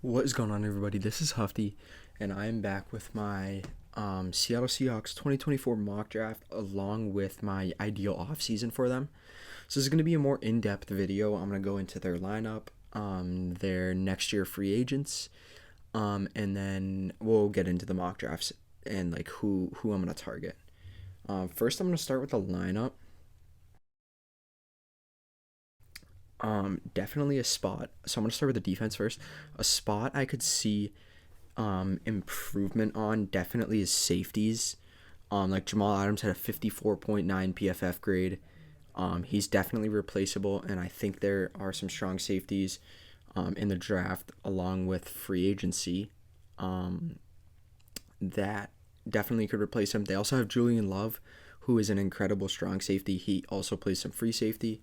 What is going on, everybody? This is Hufty, and I am back with my Seattle Seahawks 2024 mock draft along with my ideal offseason for them. So, this is going to be a more in depth video. I'm going to go into their lineup, their next year free agents, and then we'll get into the mock drafts and like who I'm going to target. First, I'm going to start with the lineup. Definitely a spot. So I'm gonna start with the defense first. A spot I could see improvement on definitely is safeties. Like Jamal Adams had a 54.9 PFF grade. He's definitely replaceable, and I think there are some strong safeties in the draft along with free agency that definitely could replace him. They also have Julian Love, who is an incredible strong safety. He also plays some free safety.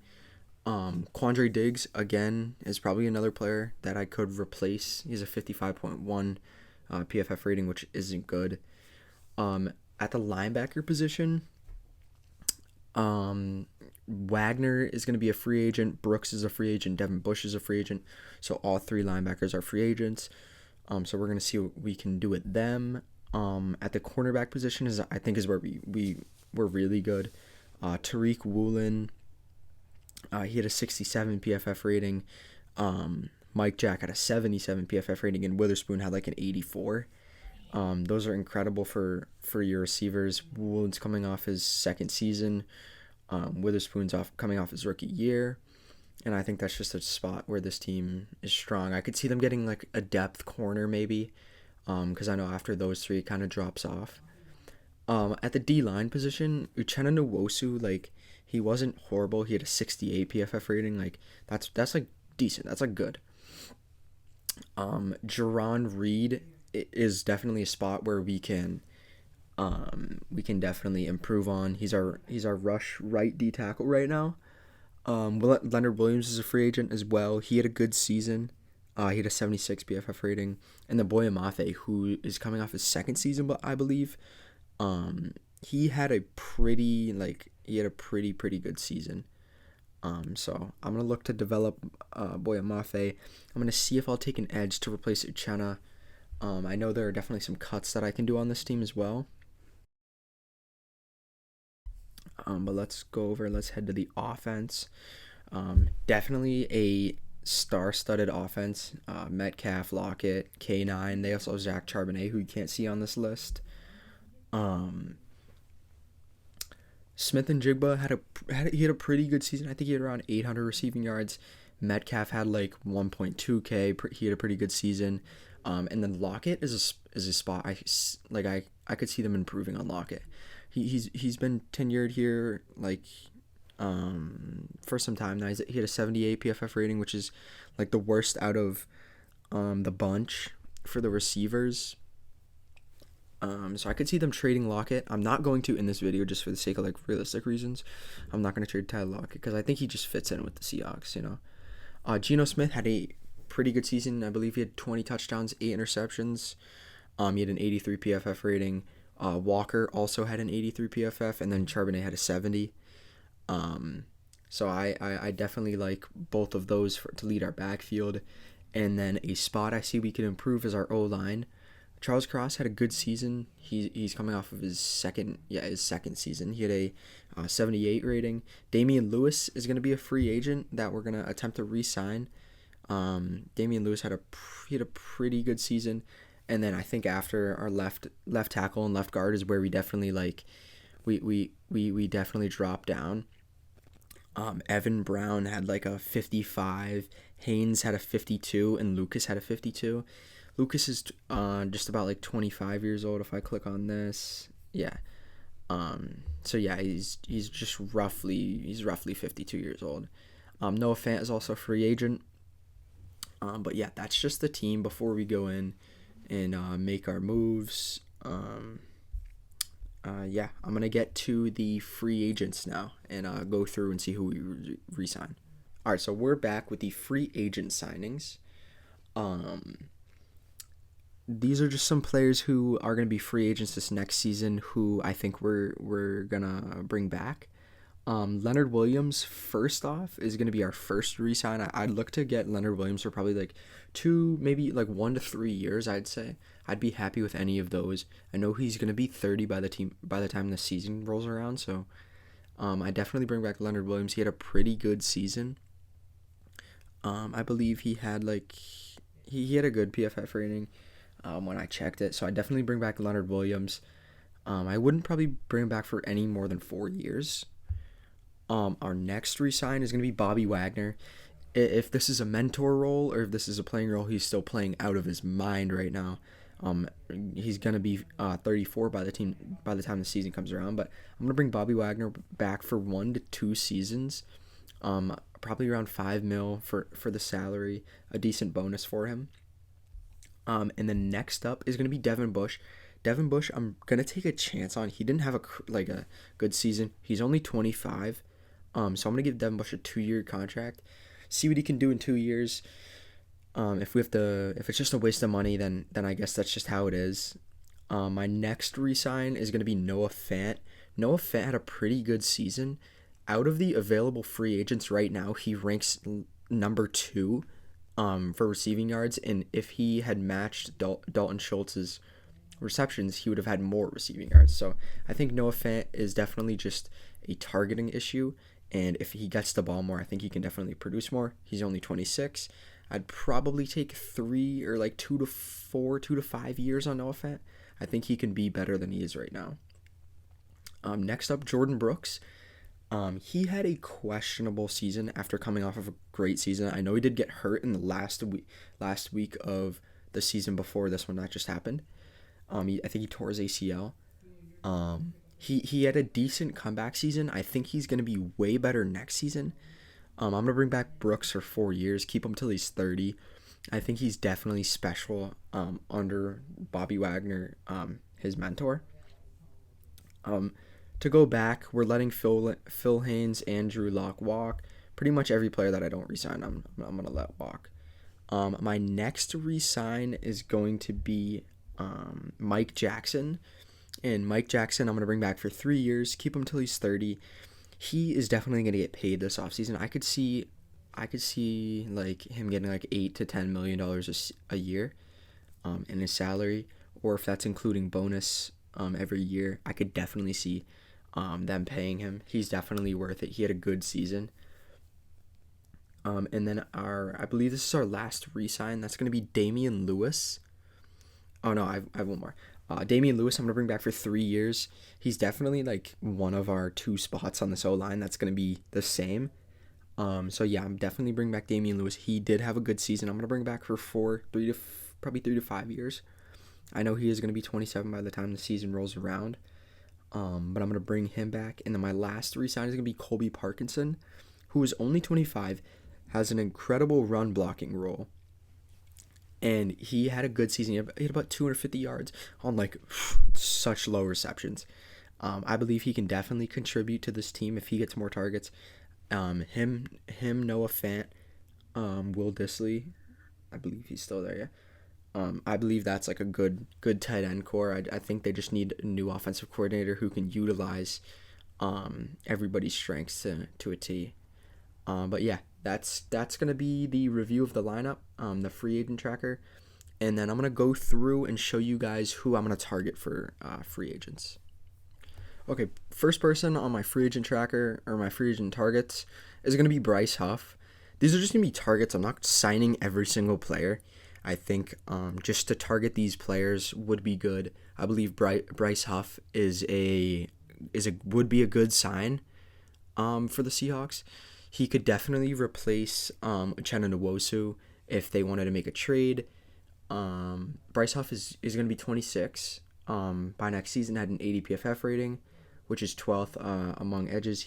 Quandre Diggs, again, is probably another player that I could replace. He's a 55.1 PFF rating, which isn't good. At the linebacker position, Wagner is going to be a free agent. Brooks is a free agent. Devin Bush is a free agent. So all three linebackers are free agents. So we're going to see what we can do with them. At the cornerback position I think is where we were really good. Tariq Woolen, he had a 67 PFF rating. Mike Jack had a 77 PFF rating, and Witherspoon had like an 84. Those are incredible for your receivers. Woolen's coming off his second season. Witherspoon's coming off his rookie year. And I think that's just a spot where this team is strong. I could see them getting like a depth corner maybe, because I know after those three it kind of drops off. At the D line position, Uchenna Nwosu, like he wasn't horrible. He had a 68 PFF rating. Like that's like decent. That's like good. Jerron Reed is definitely a spot where we can definitely improve on. He's our rush right D tackle right now. Leonard Williams is a free agent as well. He had a good season. He had a 76 PFF rating, and the boy Amafe, who is coming off his second season, but I believe, he had a pretty good season. So I'm gonna look to develop boy Amafe. I'm gonna see if I'll take an edge to replace Uchenna. I know there are definitely some cuts that I can do on this team as well. But let's head to the offense. Definitely a star-studded offense. Metcalf, Lockett, K9. They also have Zach Charbonnet, who you can't see on this list. Um, Smith and Jigba had a pretty good season. I think he had around 800 receiving yards. Metcalf had like 1.2K. He had a pretty good season. And then Lockett is a spot I could see them improving on Lockett. He's been tenured here like for some time now. He had a 78 PFF rating, which is like the worst out of the bunch for the receivers. So I could see them trading Lockett. I'm not going to in this video just for the sake of like realistic reasons. I'm not going to trade Tyler Lockett because I think he just fits in with the Seahawks. Geno Smith had a pretty good season. I believe he had 20 touchdowns, 8 interceptions. He had an 83 PFF rating. Walker also had an 83 PFF, and then Charbonnet had a 70. So I definitely like both of those to lead our backfield. And then a spot I see we could improve is our O line. Charles Cross had a good season. He's coming off of his second season. He had a 78 rating. Damian Lewis is going to be a free agent that we're going to attempt to re-sign. Damian Lewis had a pretty good season, and then I think after our left tackle and left guard is where we definitely we definitely drop down. Evan Brown had like a 55. Haynes had a 52, and Lucas had a 52. Lucas is just about like 25 years old. If I click on this, yeah. So yeah, he's roughly 52 years old. Noah Fant is also a free agent. But yeah, that's just the team before we go in and make our moves. Yeah, I'm gonna get to the free agents now and go through and see who we resign. All right, so we're back with the free agent signings. Um, these are just some players who are gonna be free agents this next season, who I think we're gonna bring back. Leonard Williams, first off, is going to be our first re-sign. I'd look to get Leonard Williams for probably like two, maybe like 1 to 3 years, I'd say. I'd be happy with any of those. I know he's going to be 30 by the time the season rolls around, so I definitely bring back Leonard Williams. He had a pretty good season. I believe he had like he had a good PFF rating when I checked it, so I definitely bring back Leonard Williams. I wouldn't probably bring him back for any more than 4 years. Our next resign is going to be Bobby Wagner. If this is a mentor role or if this is a playing role, he's still playing out of his mind right now. He's going to be 34 by the time the season comes around. But I'm going to bring Bobby Wagner back for 1 to 2 seasons. Probably around $5 million for the salary, a decent bonus for him. And then next up is going to be Devin Bush. Devin Bush, I'm going to take a chance on. He didn't have a good season. He's only 25. So I'm going to give Devin Bush a 2-year contract. See what he can do in 2 years. If it's just a waste of money, then I guess that's just how it is. My next re-sign is going to be Noah Fant. Noah Fant had a pretty good season. Out of the available free agents right now, he ranks number 2 for receiving yards. And if he had matched Dalton Schultz's receptions, he would have had more receiving yards. So I think Noah Fant is definitely just a targeting issue. And if he gets the ball more, I think he can definitely produce more. He's only 26. I'd probably take 3 or like 2 to 5 years on Noah Fant. I think he can be better than he is right now. Next up, Jordan Brooks. He had a questionable season after coming off of a great season. I know he did get hurt in the last week of the season before this one that just happened. I think he tore his ACL. He had a decent comeback season. I think he's going to be way better next season. I'm going to bring back Brooks for 4 years, keep him till he's 30. I think he's definitely special under Bobby Wagner, his mentor. To go back, we're letting Phil Haynes, Andrew Luck walk. Pretty much every player that I don't re-sign, I'm going to let walk. My next re-sign is going to be Mike Jackson. And Mike Jackson, I'm going to bring back for 3 years, keep him till he's 30. He is definitely going to get paid this offseason. I could see like him getting like $8 to $10 million a year in his salary, or if that's including bonus every year, I could definitely see them paying him. He's definitely worth it. He had a good season. And then I believe this is our last re-sign. That's going to be Damian Lewis. Oh no, I have one more. Damian Lewis, I'm going to bring back for 3 years. He's definitely like one of our 2 spots on this O-line that's going to be the same. So yeah, I'm definitely bringing back Damian Lewis. He did have a good season. I'm going to bring back for probably 3 to 5 years. I know he is going to be 27 by the time the season rolls around. But I'm going to bring him back. And then my last re-sign is going to be Colby Parkinson, who is only 25, has an incredible run blocking role. And he had a good season. He had about 250 yards on like such low receptions. I believe he can definitely contribute to this team if he gets more targets. Him, Noah Fant, Will Dissly, I believe he's still there. Yeah. I believe that's like a good tight end core. I think they just need a new offensive coordinator who can utilize everybody's strengths to a T. But yeah, that's going to be the review of the lineup, the free agent tracker. And then I'm going to go through and show you guys who I'm going to target for free agents. Okay, first person on my free agent tracker, or my free agent targets, is going to be Bryce Huff. These are just going to be targets. I'm not signing every single player. I think just to target these players would be good. I believe Bryce Huff would be a good sign for the Seahawks. He could definitely replace Uchenna Nwosu if they wanted to make a trade. Bryce Huff is going to be 26 by next season. Had an 80 PFF rating, which is 12th among edges.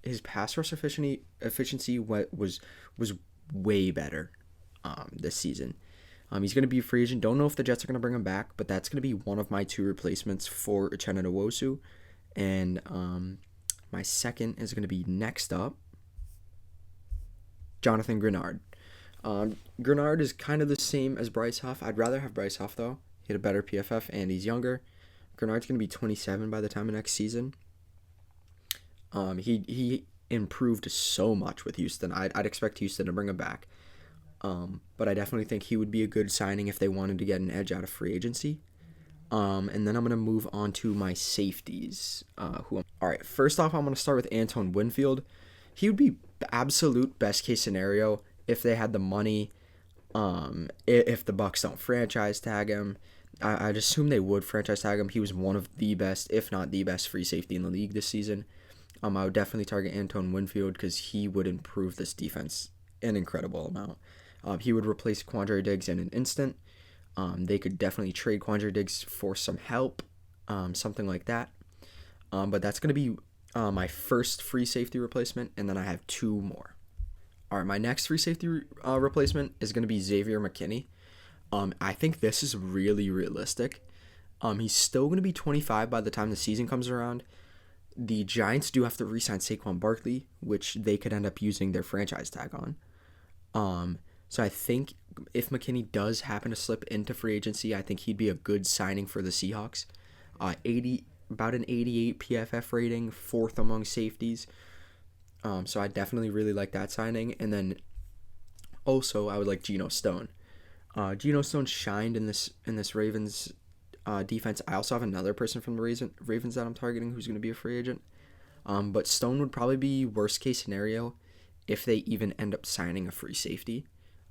His pass rush efficiency was way better this season. He's going to be a free agent. Don't know if the Jets are going to bring him back, but that's going to be one of my 2 replacements for Uchenna Nwosu. And my second is going to be next up, Jonathan Grenard. Grenard is kind of the same as Bryce Huff. I'd rather have Bryce Huff, though. He had a better PFF, and he's younger. Grenard's going to be 27 by the time of next season. He improved so much with Houston. I'd expect Houston to bring him back. But I definitely think he would be a good signing if they wanted to get an edge out of free agency. And then I'm gonna move on to my safeties. All right? First off, I'm gonna start with Antoine Winfield. He would be the absolute best case scenario if they had the money. If the Bucks don't franchise tag him, I'd assume they would franchise tag him. He was one of the best, if not the best, free safety in the league this season. I would definitely target Antoine Winfield because he would improve this defense an incredible amount. He would replace Quandre Diggs in an instant. They could definitely trade Quandre Diggs for some help, something like that. But that's going to be my first free safety replacement, and then I have two more. All right, my next free safety replacement is going to be Xavier McKinney. I think this is really realistic. He's still going to be 25 by the time the season comes around. The Giants do have to re-sign Saquon Barkley, which they could end up using their franchise tag on. So I think if McKinney does happen to slip into free agency, I think he'd be a good signing for the Seahawks. About an 88 PFF rating, fourth among safeties. So I definitely really like that signing. And then also I would like Geno Stone. Geno Stone shined in this Ravens defense. I also have another person from the Ravens that I'm targeting who's going to be a free agent. But Stone would probably be worst case scenario if they even end up signing a free safety.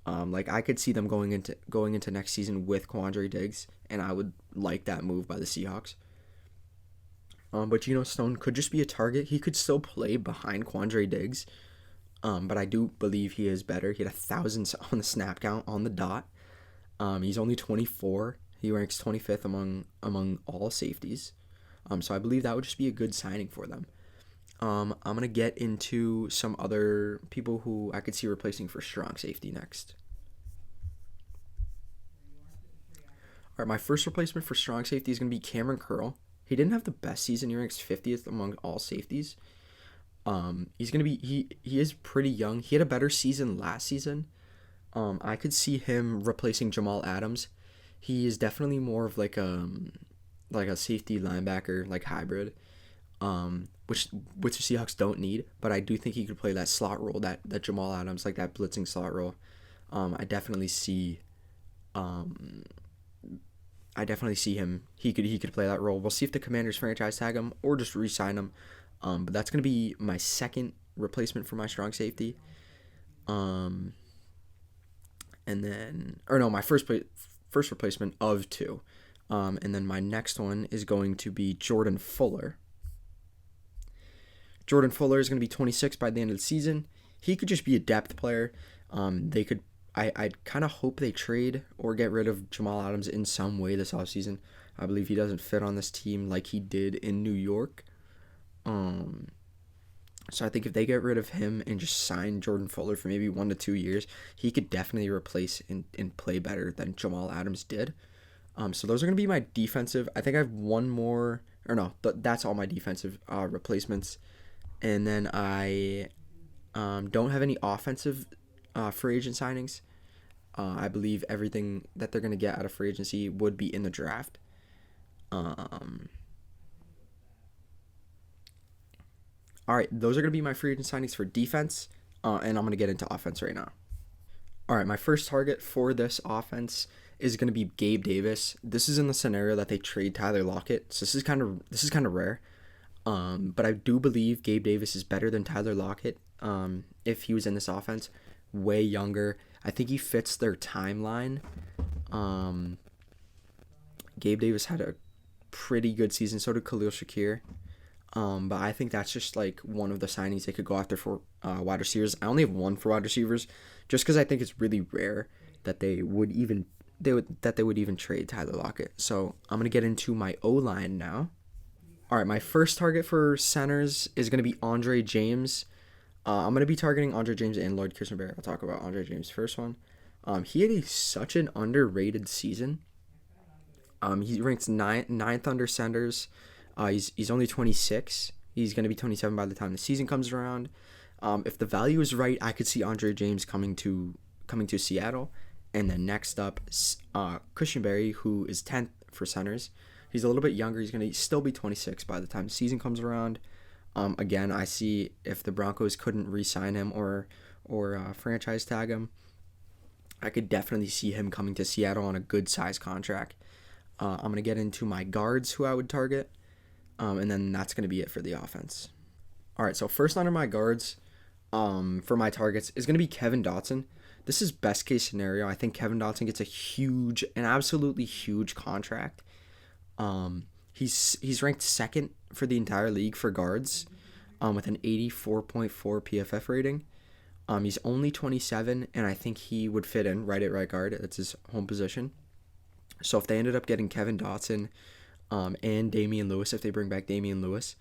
I could see them going into next season with Quandre Diggs, and I would like that move by the Seahawks. But Geno Stone could just be a target. He could still play behind Quandre Diggs, but I do believe he is better. He had 1,000 on the snap count on the dot. He's only 24. He ranks 25th among all safeties. So I believe that would just be a good signing for them. I'm going to get into some other people who I could see replacing for strong safety next. All right, my first replacement for strong safety is going to be Cameron Curl. He didn't have the best season. He ranks 50th among all safeties. He's going to be he is pretty young. He had a better season last season. I could see him replacing Jamal Adams. He is definitely more of like a safety linebacker like hybrid. Which the Seahawks don't need, but I do think he could play that slot role, that Jamal Adams, like that blitzing slot role. I definitely see him. He could play that role. We'll see if the Commanders franchise tag him or just re-sign him. But that's gonna be my second replacement for my strong safety. My first replacement of two. And then my next one is going to be Jordan Fuller. Jordan Fuller is going to be 26 by the end of the season. He could just be a depth player. I'd kind of hope they trade or get rid of Jamal Adams in some way this offseason. I believe he doesn't fit on this team like he did in New York. So I think if they get rid of him and just sign Jordan Fuller for maybe 1 to 2 years, he could definitely replace and play better than Jamal Adams did. So those are going to be my defensive. I think I have one more, or no, that's all my defensive replacements. And then I don't have any offensive free agent signings. I believe everything that they're going to get out of free agency would be in the draft. All right, those are going to be my free agent signings for defense, and I'm going to get into offense right now. All right, my first target for this offense is going to be Gabe Davis. This is in the scenario that they trade Tyler Lockett, so this is kind of rare. But I do believe Gabe Davis is better than Tyler Lockett if he was in this offense. Way younger. I think he fits their timeline. Gabe Davis had a pretty good season. So did Khalil Shakir. But I think that's just like one of the signings they could go after for wide receivers. I only have one for wide receivers just because I think it's really rare that they would even trade Tyler Lockett. So I'm going to get into my O-line now. All right, my first target for centers is going to be Andre James. I'm going to be targeting Andre James and Lloyd Kirstenberry. I'll talk about Andre James first one. He had such an underrated season. He ranks ninth under centers. He's only 26. He's going to be 27 by the time the season comes around. If the value is right, I could see Andre James coming to Seattle. And then next up, Christian Berry, who is 10th for centers. He's a little bit younger. He's going to still be 26 by the time the season comes around. Again, I see if the Broncos couldn't re-sign him or franchise tag him, I could definitely see him coming to Seattle on a good size contract. I'm going to get into my guards who I would target, and then that's going to be it for the offense. All right, so first under my guards for my targets is going to be Kevin Dotson. This is best case scenario. I think Kevin Dotson gets an absolutely huge contract. He's ranked second for the entire league for guards, with an 84.4 PFF rating. He's only 27, and I think he would fit in right at right guard. That's his home position. So if they ended up getting Kevin Dotson, and Damian Lewis, if they bring back Damian Lewis,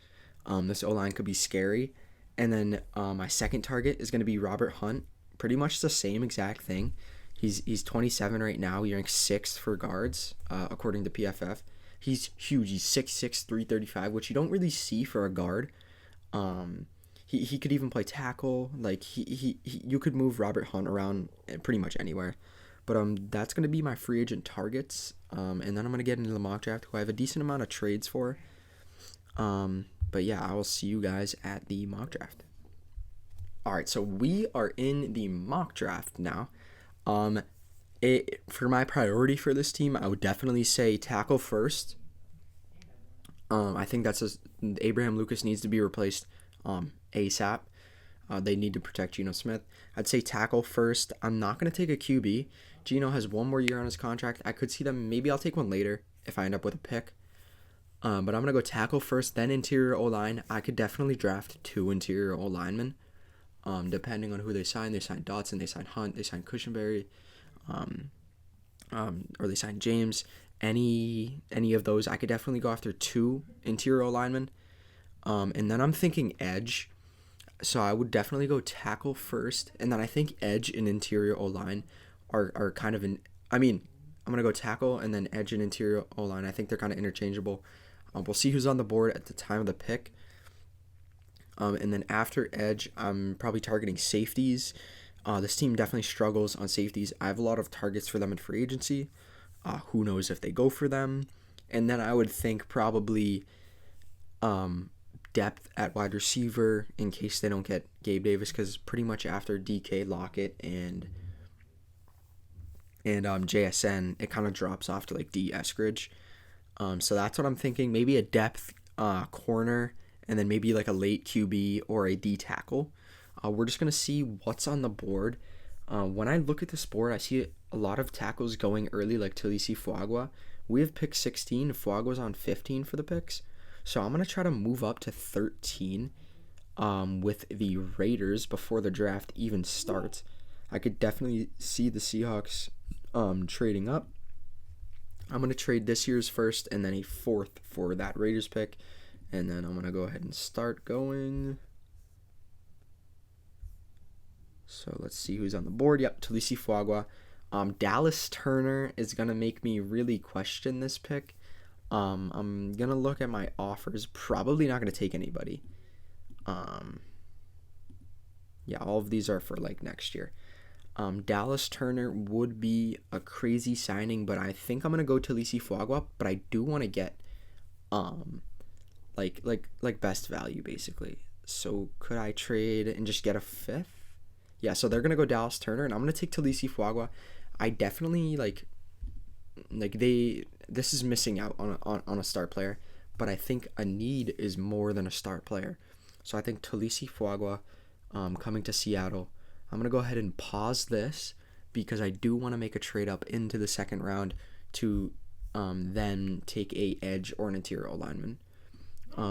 this O-line could be scary. And then my second target is going to be Robert Hunt. Pretty much the same exact thing. He's 27 right now. He ranks 6th for guards, according to PFF. He's huge. He's 6'6", 335, which you don't really see for a guard. He could even play tackle. Like you could move Robert Hunt around pretty much anywhere. But that's gonna be my free agent targets. And then I'm gonna get into the mock draft, who I have a decent amount of trades for. But yeah, I will see you guys at the mock draft. All right, so we are in the mock draft now. For my priority for this team, I would definitely say tackle first. I think Abraham Lucas needs to be replaced ASAP. They need to protect Geno Smith. I'd say tackle first. I'm not going to take a QB. Geno has one more year on his contract. I could see them. Maybe I'll take one later if I end up with a pick. But I'm going to go tackle first, then interior O-line. I could definitely draft 2 interior O-linemen, depending on who they sign. They sign Dotson, they sign Hunt, they sign Cushenberry, or they sign James. Any of those, I could definitely go after 2 interior O-linemen. And then I'm thinking edge. So I would definitely go tackle first, and then I think edge and interior O-line are kind of I'm going to go tackle and then edge and interior O-line. I think they're kind of interchangeable. We'll see who's on the board at the time of the pick. And then after edge, I'm probably targeting safeties. This team definitely struggles on safeties. I have a lot of targets for them in free agency. Who knows if they go for them. And then I would think probably depth at wide receiver in case they don't get Gabe Davis, because pretty much after DK, Lockett, and JSN, it kind of drops off to like D Eskridge. So that's what I'm thinking. Maybe a depth corner, and then maybe like a late QB or a D tackle. We're just going to see what's on the board. When I look at this board, I see a lot of tackles going early, like Talisi Fuagua. We have pick 16. Fuagua's on 15 for the picks. So I'm going to try to move up to 13 with the Raiders before the draft even starts. I could definitely see the Seahawks trading up. I'm going to trade this year's first and then a 4th for that Raiders pick. And then I'm going to go ahead and start going. So let's see who's on the board. Yep, Talisi Fuagua. Dallas Turner is going to make me really question this pick. I'm going to look at my offers. Probably not going to take anybody. Yeah, all of these are for like next year. Dallas Turner would be a crazy signing, but I think I'm going to go Talisi Fuagua, but I do want to get like best value basically. So could I trade and just get a 5th? Yeah, so they're going to go Dallas Turner, and I'm going to take Talisi Fuagua. I definitely this is missing out on a star player, but I think a need is more than a star player. So I think Talisi Fuagua coming to Seattle. I'm going to go ahead and pause this because I do want to make a trade up into the second round to then take a edge or an interior lineman.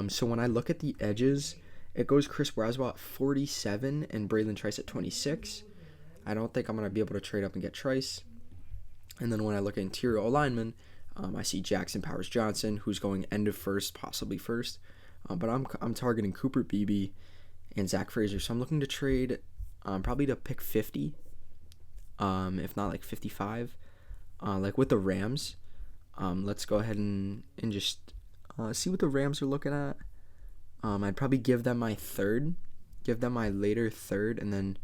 So when I look at the edges, it goes Chris Braswell at 47 and Braylon Trice at 26. I don't think I'm going to be able to trade up and get Trice. And then when I look at interior lineman, I see Jackson Powers Johnson, who's going end of first, possibly first. But I'm targeting Cooper Beebe and Zach Frazier. So I'm looking to trade probably to pick 50, if not like 55. Like with the Rams, let's go ahead and just see what the Rams are looking at. I'd probably give them my later third, and then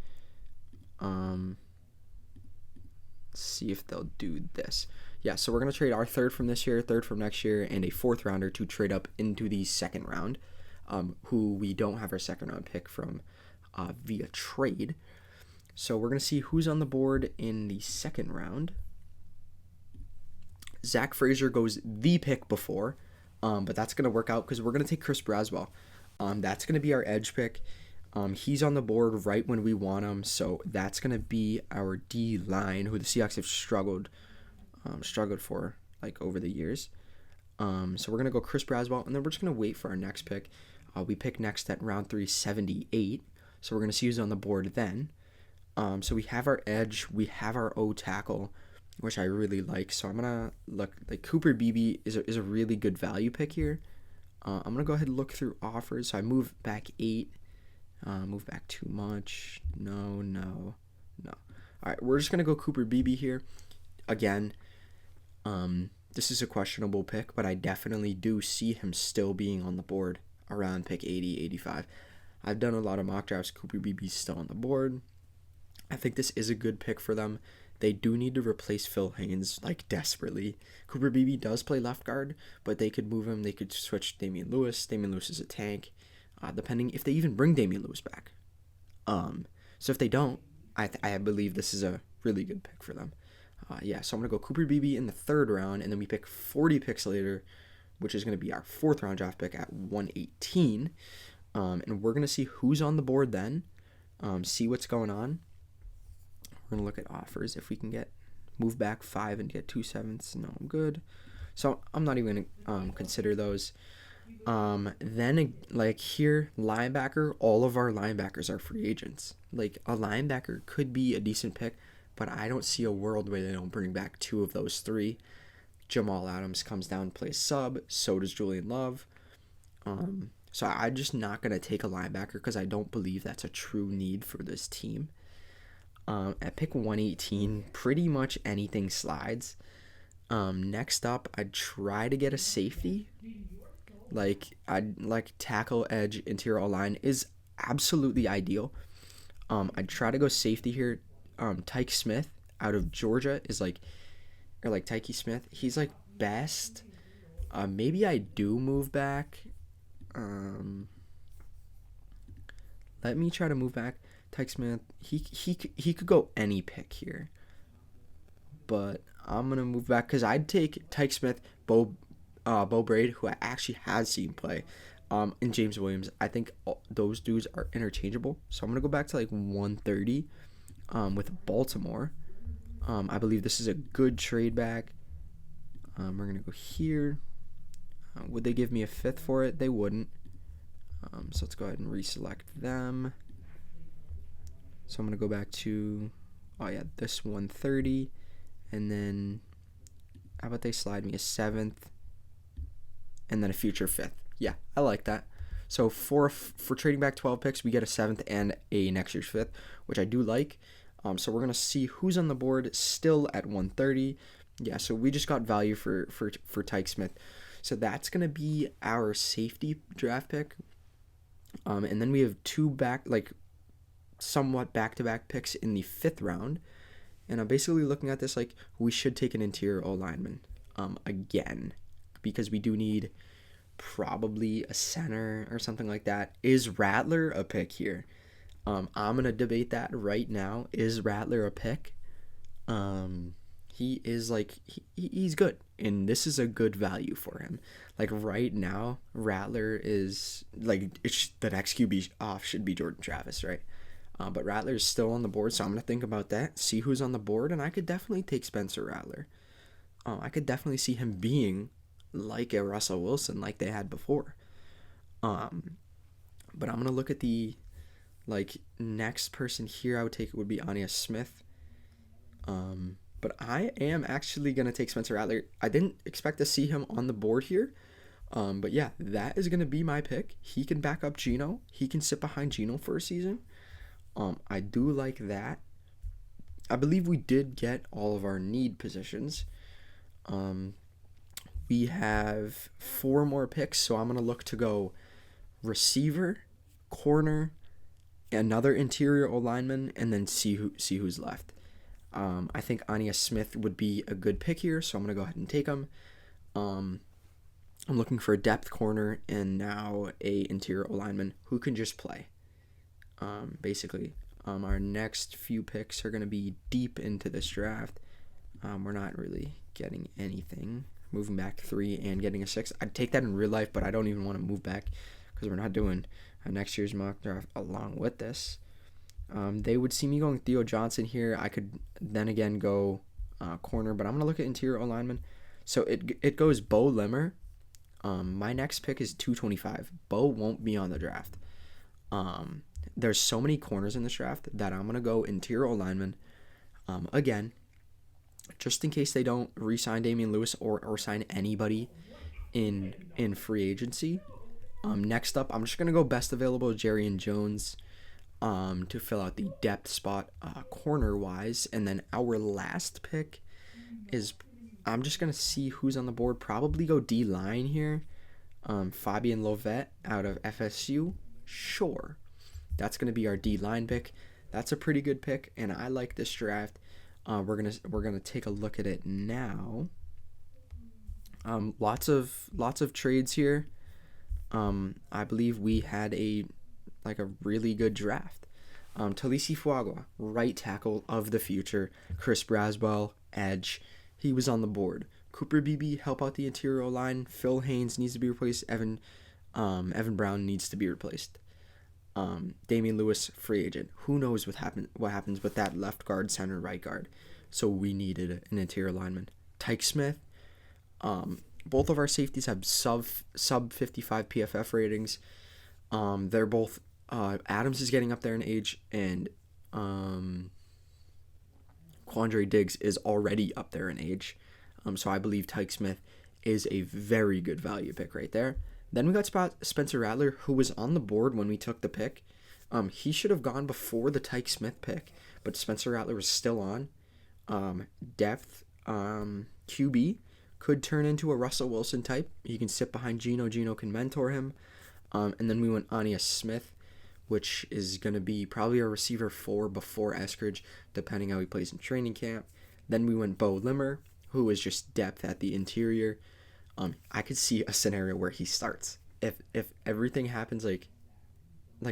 see if they'll do this. Yeah, so we're going to trade our 3rd from this year, 3rd from next year, and a 4th rounder to trade up into the 2nd round. who we don't have our second round pick from via trade. So we're going to see who's on the board in the second round. Zach Frazier goes the pick before, but that's going to work out because we're going to take Chris Braswell. That's going to be our edge pick. He's on the board right when we want him, so that's going to be our D line, who the Seahawks have struggled for like over the years. So we're going to go Chris Braswell, and then we're just going to wait for our next pick. We pick next at round 378, so we're going to see who's on the board then. So we have our edge, we have our O tackle, which I really like. So I'm going to look, like Cooper Beebe is a really good value pick here. I'm going to go ahead and look through offers. So I move back 8, move back too much. No. All right, we're just going to go Cooper Beebe here. Again, this is a questionable pick, but I definitely do see him still being on the board around pick 80, 85. I've done a lot of mock drafts. Cooper Beebe's still on the board. I think this is a good pick for them. They do need to replace Phil Haynes, like, desperately. Cooper Beebe does play left guard, but they could move him. They could switch Damian Lewis. Damian Lewis is a tank, depending if they even bring Damian Lewis back. So if they don't, I believe this is a really good pick for them. So I'm going to go Cooper Beebe in the third round, and then we pick 40 picks later, which is going to be our fourth round draft pick at 118. And we're going to see who's on the board then, see what's going on. We're going to look at offers. If we can move back 5 and get 2 7ths, no, I'm good. So I'm not even going to consider those. Then, like here, linebacker, all of our linebackers are free agents. Like, a linebacker could be a decent pick, but I don't see a world where they don't bring back 2 of those 3. Jamal Adams comes down and plays sub. So does Julian Love. So I'm just not going to take a linebacker because I don't believe that's a true need for this team. At pick 118, pretty much anything slides. Next up, I'd try to get a safety. I'd tackle, edge, interior O-line is absolutely ideal. I'd try to go safety here. Tyke Smith out of Georgia is Tyke Smith. He's best. Maybe I do move back. Let me try to move back. Tyke Smith, he could go any pick here, but I'm gonna move back because I'd take Tyke Smith, Bo Braid, who I actually had seen play, and James Williams. I think those dudes are interchangeable, so I'm gonna go back to 130, with Baltimore. I believe this is a good trade back. We're gonna go here. Would they give me a 5th for it? They wouldn't. So let's go ahead and reselect them. So I'm going to go back to, this 130. And then, how about they slide me a 7th? And then a future 5th. Yeah, I like that. So for trading back 12 picks, we get a 7th and a next year's 5th, which I do like. So we're going to see who's on the board still at 130. Yeah, so we just got value for Tyke Smith. So that's going to be our safety draft pick. And then we have 2 somewhat back-to-back picks in the 5th round. And I'm basically looking at this we should take an interior O-lineman again, because we do need probably a center or something like that. Is Rattler a pick here? I'm going to debate that right now. Is Rattler a pick? He is he's good, and this is a good value for him. Right now, Rattler is the next QB off should be Jordan Travis, right? But Rattler is still on the board, so I'm gonna think about that, see who's on the board, and I could definitely take Spencer Rattler. I could definitely see him being like a Russell Wilson, like they had before. But I'm gonna look at the next person here. I would take would be Anya Smith. But I am actually going to take Spencer Rattler. I didn't expect to see him on the board here. But yeah, that is going to be my pick. He can back up Geno. He can sit behind Geno for a season. I do like that. I believe we did get all of our need positions. We have 4 more picks, so I'm going to look to go receiver, corner, another interior O-lineman, and then see who's left. I think Anya Smith would be a good pick here, so I'm going to go ahead and take him. I'm looking for a depth corner and now a interior lineman who can just play. Basically, our next few picks are going to be deep into this draft. We're not really getting anything. Moving back 3 and getting a 6. I'd take that in real life, but I don't even want to move back because we're not doing next year's mock draft along with this. They would see me going Theo Johnson here. I could then again go corner, but I'm going to look at interior alignment. So it goes Bo Limmer. My next pick is 225. Bo won't be on the draft. There's so many corners in this draft that I'm going to go interior alignment. Again, just in case they don't re-sign Damian Lewis or sign anybody in free agency. Next up, I'm just going to go best available Jarrian Jones to fill out the depth spot corner-wise. And then our last pick is, I'm just going to see who's on the board. Probably go D-line here. Fabian Lovett out of FSU. Sure. That's going to be our D-line pick. That's a pretty good pick, and I like this draft. We're gonna take a look at it now. Lots of trades here. I believe we had a really good draft. Talisi Fuagua, right tackle of the future. Chris Braswell, edge. He was on the board. Cooper Beebe, help out the interior line. Phil Haynes needs to be replaced. Evan Brown needs to be replaced. Damian Lewis, free agent. Who knows what happens with that left guard, center, right guard. So we needed an interior lineman. Tyke Smith. Both of our safeties have sub 55 PFF ratings. They're both Adams is getting up there in age, and Quandre Diggs is already up there in age. So I believe Tyke Smith is a very good value pick right there. Then we got Spencer Rattler, who was on the board when we took the pick. He should have gone before the Tyke Smith pick, but Spencer Rattler was still on. Depth, QB could turn into a Russell Wilson type. He can sit behind Geno. Geno can mentor him. And then we went Ania Smith, which is going to be probably a receiver 4 before Eskridge, depending how he plays in training camp. Then we went Bo Limmer, who is just depth at the interior. I could see a scenario where he starts. If everything happens like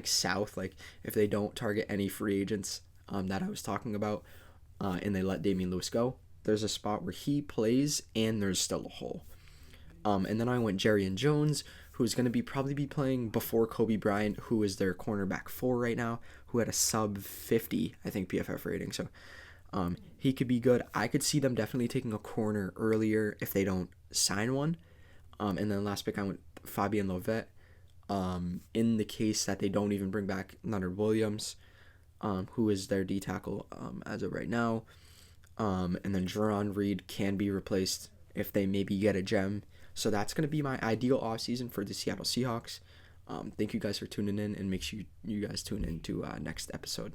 south, like if they don't target any free agents that I was talking about, and they let Damian Lewis go, there's a spot where he plays and there's still a hole. And then I went Jarrian Jones, who's going to probably be playing before Kobe Bryant, who is their cornerback 4 right now, who had a sub 50, I think, PFF rating. So he could be good. I could see them definitely taking a corner earlier if they don't sign one. And then last pick, I went Fabian Lovett. In the case that they don't even bring back Leonard Williams, who is their D tackle as of right now. And then Jerron Reed can be replaced if they maybe get a gem. So that's going to be my ideal offseason for the Seattle Seahawks. Thank you guys for tuning in, and make sure you guys tune in to next episode.